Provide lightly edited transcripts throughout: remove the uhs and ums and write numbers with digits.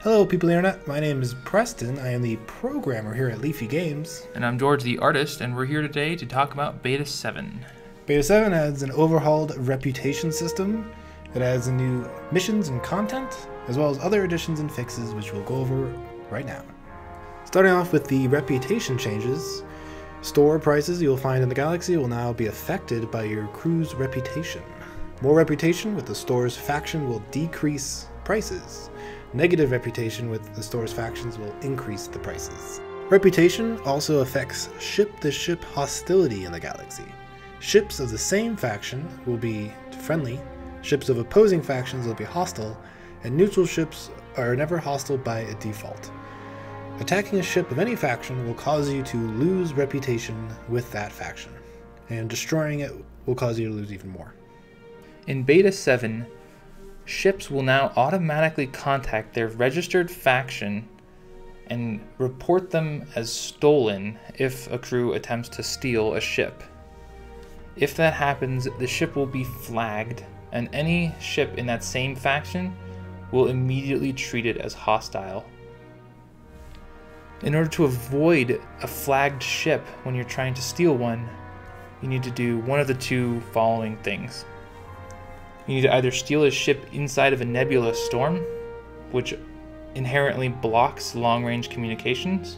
Hello people of the internet, my name is Preston, I am the programmer here at Leafy Games. And I'm George the artist, and we're here today to talk about Beta 7. Beta 7 adds an overhauled reputation system, it adds new missions and content, as well as other additions and fixes which we'll go over right now. Starting off with the reputation changes, store prices you'll find in the galaxy will now be affected by your crew's reputation. More reputation with the store's faction will decrease prices. Negative reputation with the store's factions will increase the prices. Reputation also affects ship-to-ship hostility in the galaxy. Ships of the same faction will be friendly, ships of opposing factions will be hostile, and neutral ships are never hostile by default. Attacking a ship of any faction will cause you to lose reputation with that faction, and destroying it will cause you to lose even more. In Beta 7, ships will now automatically contact their registered faction and report them as stolen if a crew attempts to steal a ship. If that happens, the ship will be flagged, and any ship in that same faction will immediately treat it as hostile. In order to avoid a flagged ship when you're trying to steal one, you need to do one of the two following things. You need to either steal a ship inside of a nebula storm, which inherently blocks long-range communications,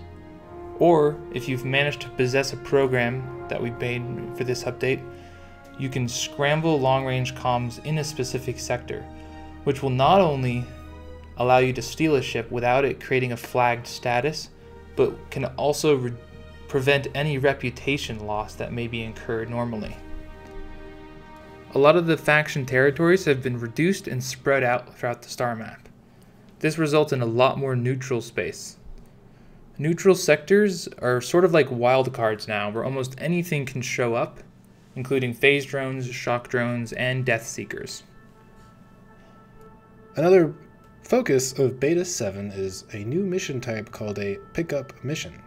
or if you've managed to possess a program that we made for this update, you can scramble long-range comms in a specific sector, which will not only allow you to steal a ship without it creating a flagged status, but can also prevent any reputation loss that may be incurred normally. A lot of the faction territories have been reduced and spread out throughout the star map. This results in a lot more neutral space. Neutral sectors are sort of like wildcards now, where almost anything can show up, including phase drones, shock drones, and death seekers. Another focus of Beta 7 is a new mission type called a pickup mission.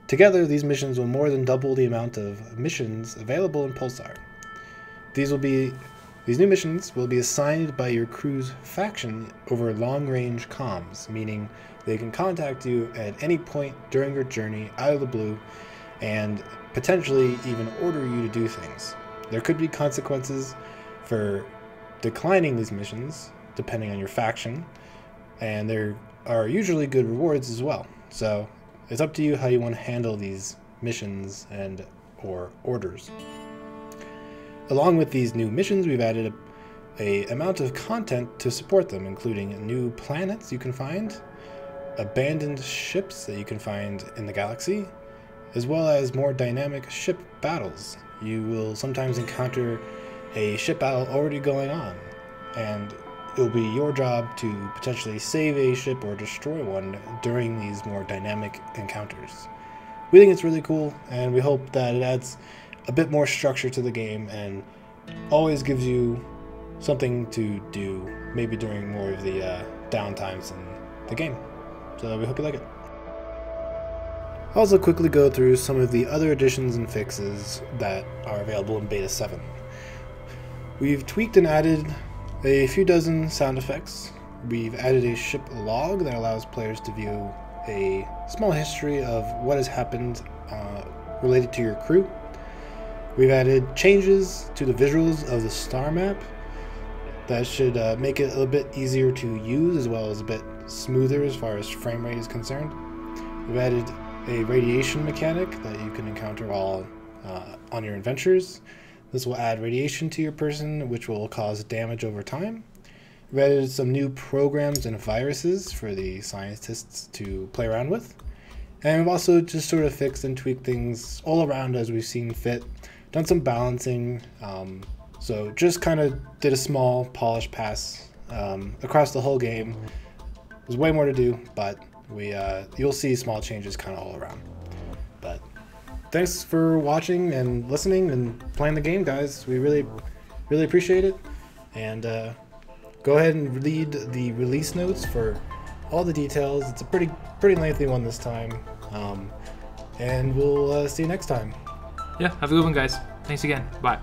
Together, these missions will more than double the amount of missions available in PULSAR. These new missions will be assigned by your crew's faction over long-range comms, meaning they can contact you at any point during your journey out of the blue and potentially even order you to do things. There could be consequences for declining these missions, depending on your faction, and there are usually good rewards as well. So it's up to you how you want to handle these missions and or orders. Along with these new missions, we've added a amount of content to support them, including new planets you can find, abandoned ships that you can find in the galaxy, as well as more dynamic ship battles. You will sometimes encounter a ship battle already going on, and it will be your job to potentially save a ship or destroy one during these more dynamic encounters. We think it's really cool, and we hope that it adds a bit more structure to the game and always gives you something to do, maybe during more of the downtimes in the game. So we hope you like it. I'll also quickly go through some of the other additions and fixes that are available in Beta 7. We've tweaked and added a few dozen sound effects. We've added a ship log that allows players to view a small history of what has happened related to your crew. We've added changes to the visuals of the star map that should make it a little bit easier to use, as well as a bit smoother as far as frame rate is concerned. We've added a radiation mechanic that you can encounter while on your adventures. This will add radiation to your person, which will cause damage over time. We've added some new programs and viruses for the scientists to play around with. And we've also just sort of fixed and tweaked things all around as we've seen fit. Done some balancing, so just kind of did a small polish pass across the whole game. There's way more to do, but you'll see small changes kind of all around. But thanks for watching and listening and playing the game, guys. We really appreciate it. And go ahead and read the release notes for all the details. It's a pretty lengthy one this time. And we'll see you next time. Yeah, have a good one, guys. Thanks again. Bye.